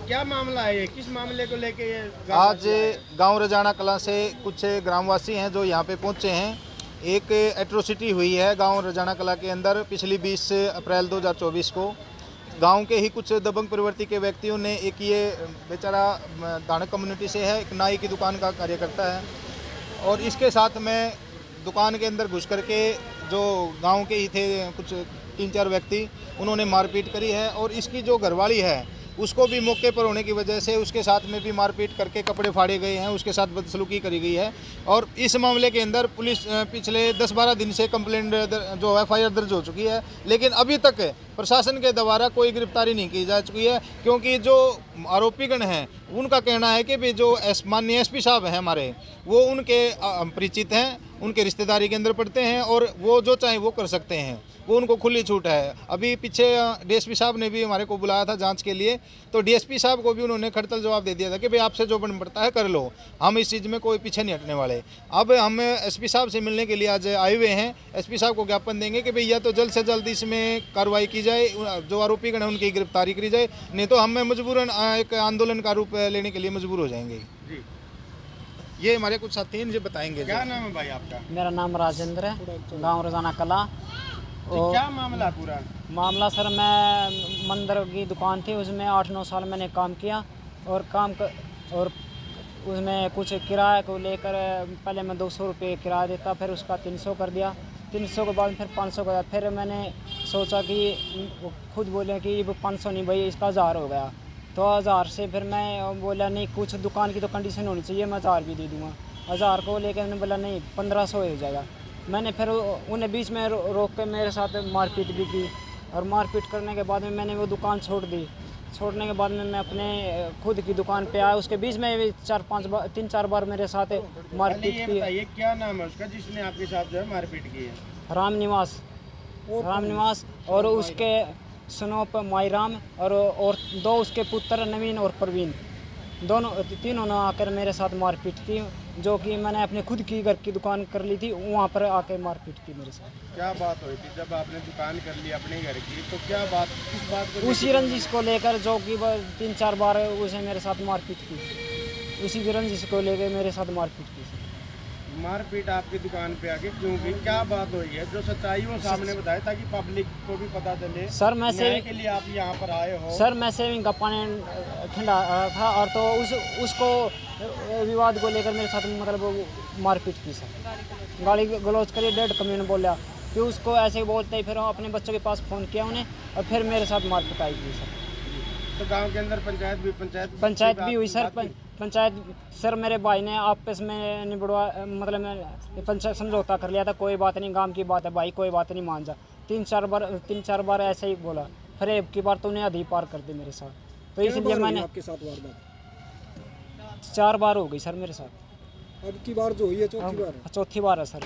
क्या मामला है ये, किस मामले को लेके ये आज गांव रजाना कला से कुछ ग्रामवासी हैं जो यहाँ पे पहुँचे हैं। एक एट्रोसिटी हुई है गांव रजाना कला के अंदर पिछली 20 अप्रैल 2024 को। गांव के ही कुछ दबंग प्रवृत्ति के व्यक्तियों ने, एक ये बेचारा दानक कम्युनिटी से है, एक नाई की दुकान का कार्य करता है, और इसके साथ में दुकान के अंदर घुस करके जो गांव के ही थे कुछ 3-4 व्यक्ति, उन्होंने मारपीट करी है। और इसकी जो घरवाली है उसको भी मौके पर होने की वजह से उसके साथ में भी मारपीट करके कपड़े फाड़े गए हैं, उसके साथ बदसलूकी करी गई है। और इस मामले के अंदर पुलिस पिछले 10-12 दिन से कंप्लेंट जो FIR दर्ज हो चुकी है, लेकिन अभी तक प्रशासन के द्वारा कोई गिरफ्तारी नहीं की जा चुकी है, क्योंकि जो आरोपीगण हैं उनका कहना है कि भी जो माननीय SP साहब हैं हमारे, वो उनके परिचित हैं, उनके रिश्तेदारी के अंदर पड़ते हैं, और वो जो चाहे वो कर सकते हैं, वो उनको खुली छूट है। अभी पीछे DSP साहब ने भी हमारे को बुलाया था जांच के लिए, तो DSP साहब को भी उन्होंने खड़तल जवाब दे दिया था कि भाई आपसे जो बन पड़ता है कर लो, हम इस चीज़ में कोई पीछे नहीं हटने वाले। अब हम SP साहब से मिलने के लिए आज आए हुए हैं। SP साहब को ज्ञापन देंगे कि भाई या तो जल्द से जल्द इसमें कार्रवाई की जाए, जो आरोपीगण हैं उनकी गिरफ्तारी करी जाए, नहीं तो हमें मजबूरन एक आंदोलन का रूप लेने के लिए मजबूर हो जाएंगे। ये हमारे कुछ साथी हैं, इनसे बताएंगे। क्या नाम है भाई आपका? मेरा नाम राजेंद्र है, गांव रजाना कला। और क्या मामला पूरा? मामला सर, मैं मंदिर की दुकान थी, उसमें 8-9 साल मैंने काम किया, और और उसमें कुछ किराए को लेकर पहले मैं 200 रुपये किराया देता, फिर उसका 300 कर दिया, 300 के बाद फिर 500 कर दिया। फिर मैंने सोचा कि खुद बोले कि वो 500 नहीं भाई, इसका 1000 हो गया। तो 1000 से फिर मैं बोला नहीं, कुछ दुकान की तो कंडीशन होनी चाहिए, मैं 1000 भी दे दूँगा। 1000 को लेकर मैंने बोला नहीं 1500 हो जाएगा। मैंने फिर उन्हें बीच में रोक के मेरे साथ मारपीट भी की, और मारपीट करने के बाद में मैंने वो दुकान छोड़ दी। छोड़ने के बाद में मैं अपने खुद की दुकान पे आया, उसके बीच में 3-4 बार मेरे साथ मारपीट की। बताइए क्या नाम है उसका जिसने आपके साथ जो है मारपीट की है? राम निवास, और उसके सनोप माईराम, और 2 उसके पुत्र नवीन और प्रवीण, तीनों ने आकर मेरे साथ मारपीट की, जो कि मैंने अपने खुद की घर की दुकान कर ली थी, वहाँ पर आके मारपीट की मेरे साथ। क्या बात हुई थी जब आपने दुकान कर ली अपने घर की? तो क्या बात, किस बात को? उसी रंजिश को लेकर, जो कि 3-4 बार उसे मेरे साथ मारपीट की, उसी की रंजिश को लेकर मेरे साथ मारपीट की। मारपीट आपकी दुकान पे आके क्यों की? क्या बात हुई है? जो सच्चाई वो सामने बताए ताकि पब्लिक को भी पता चले। सर मैं न्याय के लिए आप यहाँ पर आए हो। सर मैं सेविंग का पानी ठंडा था, और तो उसको विवाद को लेकर मेरे साथ मतलब मारपीट की सर, गाली गलौज करिए, डेढ़ कमीने बोला, फिर उसको ऐसे बोलते ही फिर अपने बच्चों के पास फ़ोन किया उन्हें, और फिर मेरे साथ मारपिटाई की सर। तो गांव के अंदर पंचायत भी हुई सर। पंचायत सर मेरे भाई ने आपस में निबड़वा, मतलब मैं पंचायत समझौता कर लिया था, कोई बात नहीं, गांव की बात है भाई, कोई बात नहीं, मान जा। 3-4 बार ऐसे ही बोला, फिर एक की बार तो उन्हें आधी पार कर दी मेरे साथ, तो इसलिए मैंने आपके साथ वारदात 4 बार हो गई सर मेरे साथ। अब की बार जो हुई है चौथी बार है सर।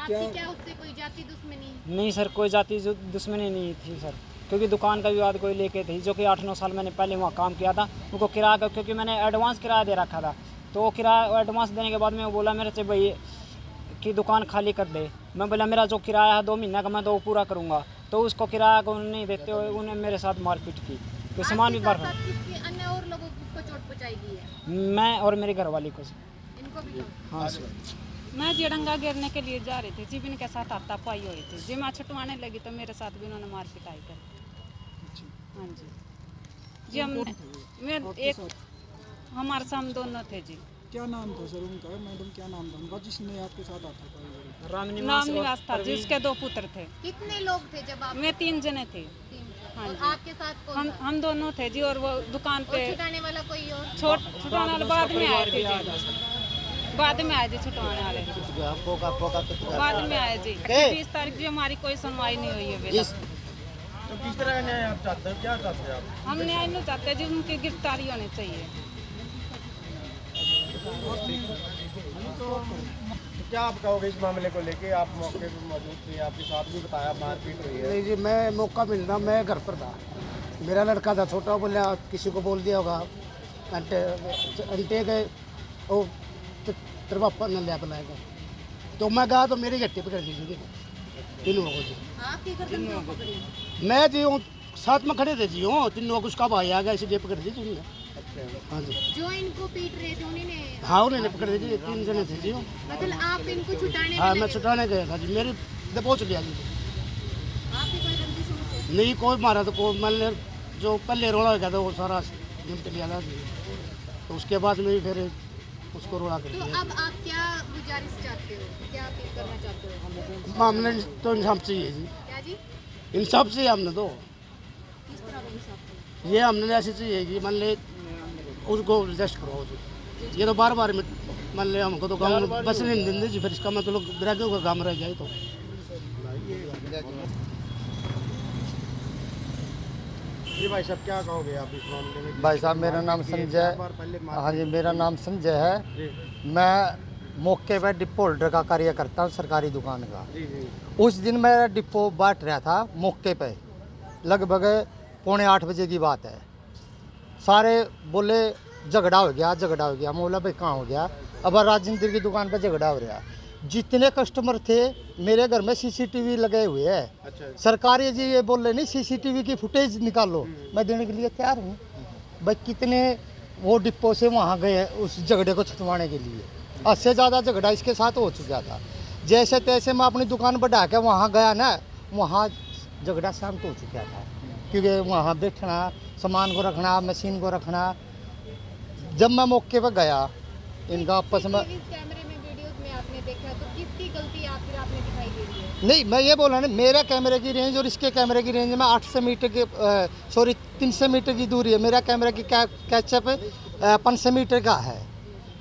क्या उससे कोई जाति दुश्मनी? नहीं सर, कोई जाति दुश्मनी नहीं थी सर, क्योंकि दुकान का विवाद कोई लेके थी, जो कि 8-9 साल मैंने पहले वहाँ काम किया था, उनको किराया का, क्योंकि मैंने एडवांस किराया दे रखा था, तो किराया एडवांस देने के बाद में वो बोला मेरे से भाई कि दुकान खाली कर दे। मैं बोला मेरा जो किराया है 2 महीने का मैं तो वो पूरा करूँगा, तो उसको किराया को नहीं देते हुए उन्हें मेरे साथ मारपीट की, तो सामान भी भर रहा। अन्य और लोगों को चोट पहुँचाई गई है? मैं और मेरी घरवाली को। इनको भी? हाँ सर। मैं जिडंगा गिरने के लिए जा रही थी, जीवन के साथ हाथापाई हुई थी जी, मैं छुटवाने लगी तो मेरे साथ भी उन्होंने मार पिटाई कर। हाँ जी मैं एक हमारे साथ हम दोनों थे जी। क्या नाम था सर उनका? मैडम क्या नाम था उनका जिसने आपके साथ हाथापाई? राम निवास था, जिसके 2 पुत्र थे। कितने लोग थे जब आप? मैं 3 जने थे। हाँ और आपके साथ कौन? हम दोनों थे जी, और वो दुकान पे छुटाने वाला कोई और? छुटाने वाले बाद में आए थे जी, बाद में आए जी, छुटवाने वाले बाद में आए जी। 20 तारीख जी हमारी कोई सुनवाई नहीं हुई है बेटा। तो किस तरह का न्याय आप चाहते हो? क्या चाहते हो आप? हम न्याय नहीं चाहते जी, उनकी गिरफ्तारी होनी चाहिए। तो क्या आप कहोगे इस मामले को लेके? आप मौके पर मौजूद थे, आपके साथ भी बताया मारपीट हुई है। नहीं जी, मैं मौका मिलना, मैं घर पर था, मेरा लड़का था छोटा, बोला किसी को बोल दिया होगा, अंटे गए वो तेरे पापा ने लिया बुलाएगा, तो मैं गया तो मेरी गट्टी पकड़ ली जी, 3 लोगों को जी। आपकी गर्दन क्यों पकड़ी? मैं जी साथ में खड़े थे जी, हो 3 लोग, उसका भाई आ गया, इसलिए पकड़ दी जी उन्होंने। अच्छा, हाँ जी, जो इनको पीट रहे थे उन्होंने, हाँ उन्होंने पकड़ दी जी, 3 जने थे जी वो। मतलब आप इनको छुटाने हाँ में मैं लगे? छुटाने गया था जी, मेरी दबोच लिया जी। आपकी कोई गलती सुन से? नहीं कोई मारा तो कोई, मैंने जो पहले रोड़ा गया था वो सारा निपट लिया था जी। तो उसके बाद में फिर उसको रोड़ा कर तो दिया। अब आप क्या गुजारिश चाहते हो, क्या अपील करना चाहते हो? मामले तो इंसाफ चाहिए जी, क्या जी? इंसाफ चाहिए हमने तो, किस तरह का इंसाफ? ये हमने ऐसे चाहिए कि मान ले उसको रजिस्ट करो जी। ये तो बार बार मान ले हमको तो गाँव में बस नहीं देंगे जी, फिर इसका मतलब ग्राहकों का काम रह जाए तो। जी भाई साहब क्या कहोगे आप इस मामले में? भाई साहब मेरा नाम संजय, हाँ जी मेरा नाम संजय है। जी मैं मौके पर डिपो होल्डर का कार्य करता हूँ, सरकारी दुकान का। जी जी उस दिन मेरा डिपो बांट रहा था मौके पे, लगभग 7:45 बजे की बात है। सारे बोले झगड़ा हो गया, झगड़ा हो गया। मैं बोला भाई कहाँ हो गया? अब राजेंद्र की दुकान पर झगड़ा हो रहा। जितने कस्टमर थे मेरे घर में सीसीटीवी लगे हुए हैं। अच्छा सरकारी जी ये बोल रहे नहीं सीसीटीवी की फुटेज निकालो, मैं देने के लिए तैयार हूँ। भाई कितने वो डिपो से वहाँ गए उस झगड़े को छुटवाने के लिए। 80 से ज़्यादा झगड़ा इसके साथ हो चुका था। जैसे तैसे मैं अपनी दुकान बढ़ा के वहाँ गया ना, वहाँ झगड़ा शांत हो चुका था, क्योंकि वहाँ बैठना, सामान को रखना, मशीन को रखना। जब मैं मौके पर गया इनका आपस में, कैमरे में वीडियोस में आपने देखा, तो किसकी गलती आखिर आपने दिखाई दे रही है? नहीं मैं ये बोला ना, मेरा कैमरे की रेंज और इसके कैमरे की रेंज में 800 मीटर की 300 मीटर की दूरी है। मेरा कैमरा की कैचअप 500 मीटर का है।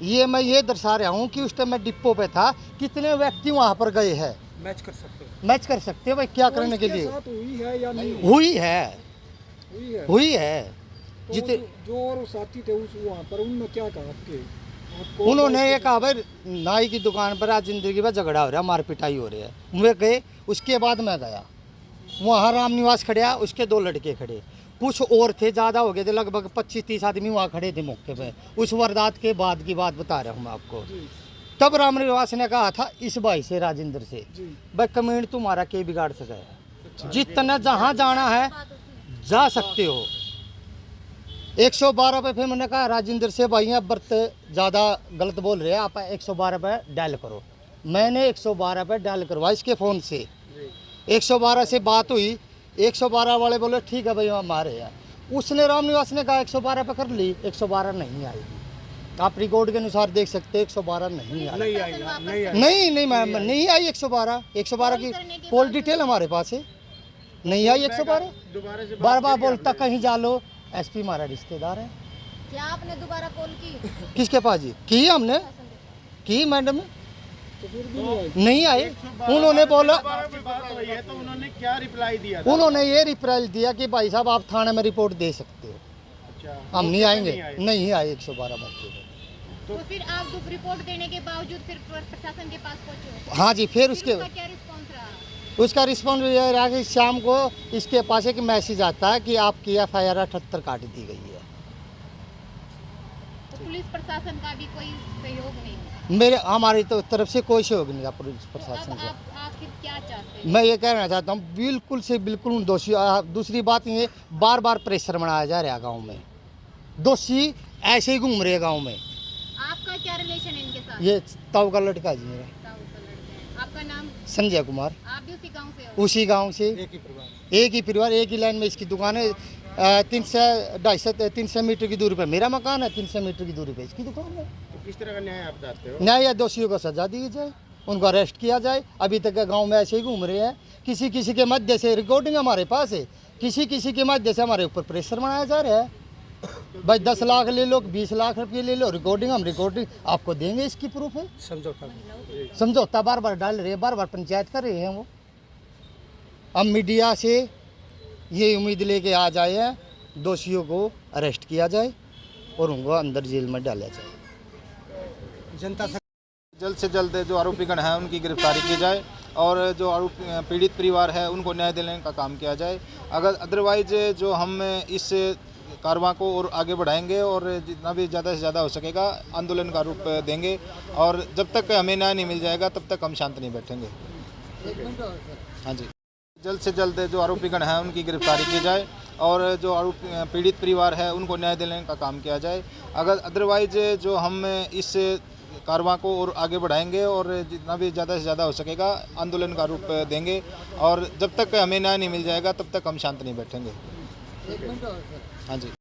ये मैं ये दर्शा रहा हूँ कि उस टाइम मैं डिपो पे था, कितने व्यक्ति वहाँ पर गए हैं। मैच कर सकते हो? मैच कर सकते हैं भाई, क्या तो करने के इसके लिए? साथ हुई है या नहीं हुई है, हुई है? हुई है। तो जितने जो और साथी थे उस वहाँ पर, उनने क्या कहा आपको? उन्होंने ये कहा भाई नाई की दुकान पर आज जिंदगी में झगड़ा हो रहा है, मार पिटाई हो रही है। वे गए, उसके बाद मैं गया वहाँ, राम निवास खड़े, उसके 2 लड़के खड़े, कुछ और थे, ज़्यादा हो गए थे, लगभग 25-30 आदमी वहाँ खड़े थे मौके पे। उस वारदात के बाद की बात बता रहा हूँ मैं आपको। तब राम निवास ने कहा था इस भाई से, राजेंद्र से, भाई कमेंट तुम्हारा क्या बिगाड़ सका है, जितना जहाँ जाना है जा सकते हो। 112 पे फिर मैंने कहा राजेंद्र से, भाई यहाँ बर्त ज़्यादा गलत बोल रहे हैं, आप 112 पे डायल करो। मैंने 112 पे डायल करवा इसके फ़ोन से, 112 से बात हुई। 112 वाले बोले ठीक है भाई हम आ रहे हैं। उसने रामनिवास ने कहा 112 पे कर ली, 112 नहीं आई। आप रिकॉर्ड के अनुसार देख सकते हैं 112 नहीं आई। नहीं मैम नहीं आई 112। 112 की कॉल डिटेल हमारे पास है, नहीं आई 112। दोबारा से बार बार बोलता कहीं जा लो, एसपी हमारा रिश्तेदार है। क्या आपने दोबारा कॉल की? किसके पास जी? की हमने की मैडम, तो फिर भी नहीं आई। नहीं आए। उन्होंने बोला, बात हुई है तो उन्होंने क्या रिप्लाई दिया था? उन्होंने ये रिप्लाई दिया कि भाई साहब आप थाने में रिपोर्ट दे सकते हो, अच्छा हम नहीं आएंगे। नहीं आए 112 मौके पे। तो फिर आप रिपोर्ट देने के बावजूद फिर प्रशासन के पास पहुंचे? हाँ जी, फिर उसके उसका क्या रिस्पॉन्स रहा? उसका रिस्पॉन्स ये रहा कि शाम को इसके पास एक मैसेज आता है कि आपकी FIR 78 काट दी गई है। तो पुलिस प्रशासन का भी कोई सहयोग नहीं? हमारी तो तरफ से कोई सहयोग नहीं था पुलिस तो प्रशासन अब से। आप आखिर क्या चाहते हैं? मैं ये कहना चाहता हूँ बिल्कुल से बिल्कुल दोषी। दूसरी बात ये बार बार प्रेशर बनाया जा रहा है गाँव में, दोषी ऐसे ही घूम रहे हैं गाँव में। आपका क्या रिलेशन है इनके साथ? ये ताऊ का लड़का जी मेरा, ताऊ का लड़का है। आपका नाम? संजय कुमार। आप भी उसी गांव से हो? उसी गांव से, एक ही परिवार, एक ही लाइन में इसकी दुकान है। 300 मीटर की दूरी पे मेरा मकान है, 300 मीटर की दूरी पे इसकी दुकान है। तो किस तरह का न्याय आप चाहते हो? न्याय या दोषियों को सजा दी जाए, उनको अरेस्ट किया जाए। अभी तक गांव में ऐसे ही घूम रहे हैं, किसी किसी के मध्य से रिकॉर्डिंग हमारे पास है, किसी किसी के मध्य से हमारे ऊपर प्रेशर बनाया जा रहा है। भाई 10 लाख ले लो, 20 लाख रुपये ले लो, रिकॉर्डिंग हम रिकॉर्डिंग आपको देंगे, इसकी प्रूफ है। समझौता बार बार डाल रहे हैं, बार बार पंचायत कर रहे हैं वो। अब मीडिया से ये उम्मीद लेके आ जाए हैं दोषियों को अरेस्ट किया जाए और उनको अंदर जेल में डाला जाए। जनता से जल्द जो आरोपीगण हैं उनकी गिरफ्तारी की जाए और जो आरोप पीड़ित परिवार है उनको न्याय दिलाने का काम किया जाए। अगर अदरवाइज जो हम इस कारवां को और आगे बढ़ाएंगे और जितना भी ज़्यादा से ज़्यादा हो सकेगा आंदोलन का रूप देंगे और जब तक हमें न्याय नहीं मिल जाएगा तब तक हम शांत नहीं बैठेंगे। हाँ जी, जल्द से जल्द जो आरोपीगण हैं उनकी गिरफ्तारी की जाए और जो पीड़ित परिवार है उनको न्याय दिलाने का काम किया जाए। अगर अदरवाइज जो हम इस कारवां को और आगे बढ़ाएंगे और जितना भी ज़्यादा से ज़्यादा हो सकेगा आंदोलन का रूप देंगे, और जब तक हमें न्याय नहीं मिल जाएगा तब तक हम शांत नहीं बैठेंगे। हाँ जी।